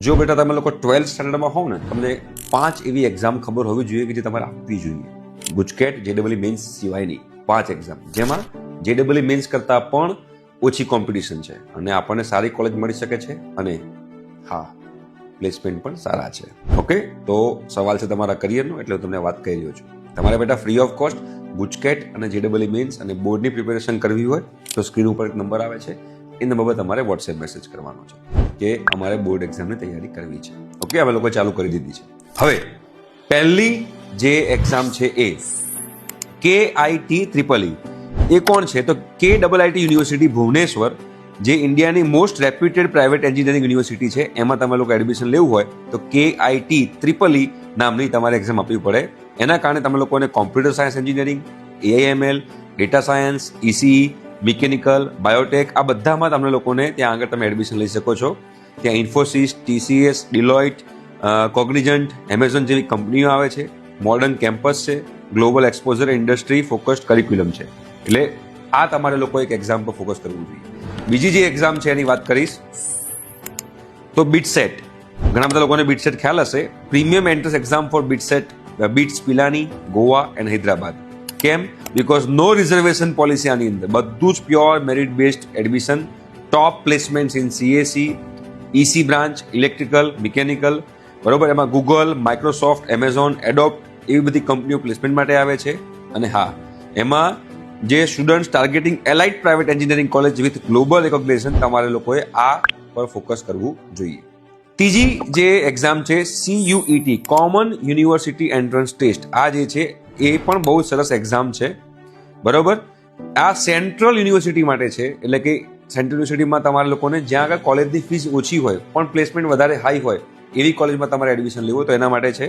જો બેટા તમે લોકો 12th સ્ટાન્ડર્ડમાં હોવ ને, તમને 5 એવી એક્ઝામ ખબર હોવી જોઈએ કે જે તમારે આપવી જોઈએ. ગુજકેટ જેડબલઈ મેન્સ સિવાયની 5 એક્ઝામ, જેમાં જેડબલઈ મેન્સ કરતાં પણ ઓછી કોમ્પિટિશન છે અને આપણને સારી કોલેજ મળી શકે છે અને હા, પ્લેસમેન્ટ પણ સારા છે. ઓકે, તો સવાલ છે તમારા કરિયરનો, એટલે હું તમને વાત કરી રહ્યો છું. તમારે બેટા ફ્રી ઓફ કોસ્ટ ગુજકેટ અને જેડબલઈ મેન્સ અને બોર્ડની પ્રિપેરેશન કરવી હોય તો સ્ક્રીન ઉપર એક નંબર આવે છે, એ નંબર પર તમારે વોટ્સએપ મેસેજ કરવાનો છે કે અમારે બોર્ડ એક્ઝામની તૈયારી કરવી છે. ઓકે, અમે લોકો ચાલુ કરી દીધી છે. હવે પહેલી જે એક્ઝામ છે એ KIT એ કોણ છે? તો KIIT યુનિવર્સિટી ભુવનેશ્વર, જે ઇન્ડિયાની most reputed private engineering university છે, એમાં તમે લોકો એડમિશન લેવું હોય તો KIT નામની તમારે એક્ઝામ આપવી પડે. એના કારણે તમે લોકોને computer science engineering, AIML, data science, ECE, mechanical, Biotech, આ બધામાં તમને લોકોને ત્યાં આગળ તમે એડમિશન લઈ શકો છો. ત્યાં ઇન્ફોસિસ, TCS, ડિલોઇટ, કોગ્નિજન્ટ, એમેઝોન જેવી કંપનીઓ આવે છે. મોડર્ન કેમ્પસ છે, global exposure, industry focused curriculum છે. એટલે આ તમારે લોકો એક એક્ઝામ પર ફોકસ કરવું જોઈએ. બીજી જે એક્ઝામ છે એની વાત કરીશ તો બીટસેટ. ઘણા બધા લોકોને બીટસેટ ખ્યાલ હશે. Premium entrance exam for BITS Pilani, Goa and Hyderabad. કેમ? બીકોઝ નો રિઝર્વેશન પોલિસી આની અંદર, બધું જ pure merit based admission, top placement in CAC, EC branch, electrical, mechanical, બરોબર. એમાં ગૂગલ, માઇક્રોસોફ્ટ, એમેઝોન, એડોપ્ટ એવી બધી કંપનીઓ પ્લેસમેન્ટ માટે આવે છે. અને હા, એમાં જે students targeting Alight private engineering college with global recognition, તમારે લોકોએ આ પર ફોકસ કરવું જોઈએ. ત્રીજી જે એક્ઝામ છે CUET, common university entrance test. આ જે છે એ પણ બહુ સરસ એક્ઝામ છે, બરોબર. આ સેન્ટ્રલ યુનિવર્સિટી માટે છે, એટલે કે સેન્ટ્રલ યુનિવર્સિટીમાં તમારા લોકોને જ્યાં આગળ કોલેજની ફીસ ઓછી હોય પણ પ્લેસમેન્ટ વધારે હાઈ હોય એવી કોલેજમાં તમારે એડમિશન લેવું હોય તો એના માટે છે.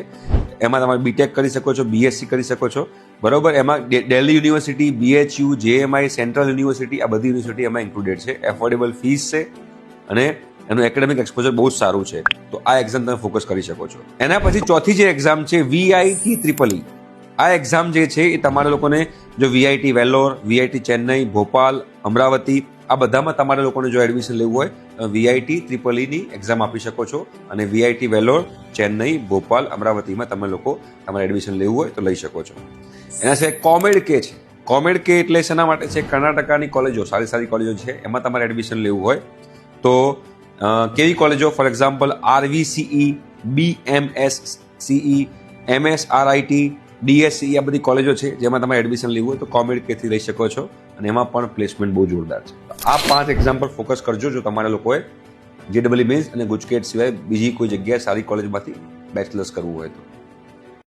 એમાં તમારે BTech કરી શકો છો, BSc કરી શકો છો, બરોબર. એમાં Delhi university, BHU, JMI, central university, આ બધી યુનિવર્સિટી એમાં ઇન્ક્લુડેડ છે. એફોર્ડેબલ ફીસ છે અને એનું એકેડેમિક એક્સપોઝર બહુ જ સારું છે. તો આ એક્ઝામ તમે ફોકસ કરી શકો છો. એના પછી ચોથી જે એક્ઝામ છે VIT. આ એક્ઝામ જે છે એ તમારા લોકોને જો VIT વેલ્લોર, VIT ચેન્નઈ, ભોપાલ, અમરાવતી, આ બધામાં તમારે લોકોને જો એડમિશન લેવું હોય VIT ની એક્ઝામ આપી શકો છો. અને VIT વેલ્લોર, ચેન્નઈ, ભોપાલ, અમરાવતીમાં તમે લોકો તમારે એડમિશન લેવું હોય તો લઈ શકો છો. એના સિવાય COMEDK છે. COMEDK એટલે શેના માટે છે? કર્ણાટકાની કોલેજો, સારી સારી કોલેજો છે, એમાં તમારે એડમિશન લેવું હોય તો કેવી કોલેજો? For example RVCE, BMSCE, MSRIT, DSCE, આ બધી કોલેજો છે જેમાં તમારે એડમિશન લેવું હોય તો COMEDK થી લઈ શકો છો. અને એમાં પણ પ્લેસમેન્ટ બહુ જોરદાર છે. આ 5 એક્ઝામ પર ફોકસ કરજો જો તમારા લોકોએ જેડબલઈ મેન્સ અને ગુજકેટ સિવાય બીજી કોઈ જગ્યાએ સારી કોલેજમાંથી બેચલર્સ કરવું હોય તો.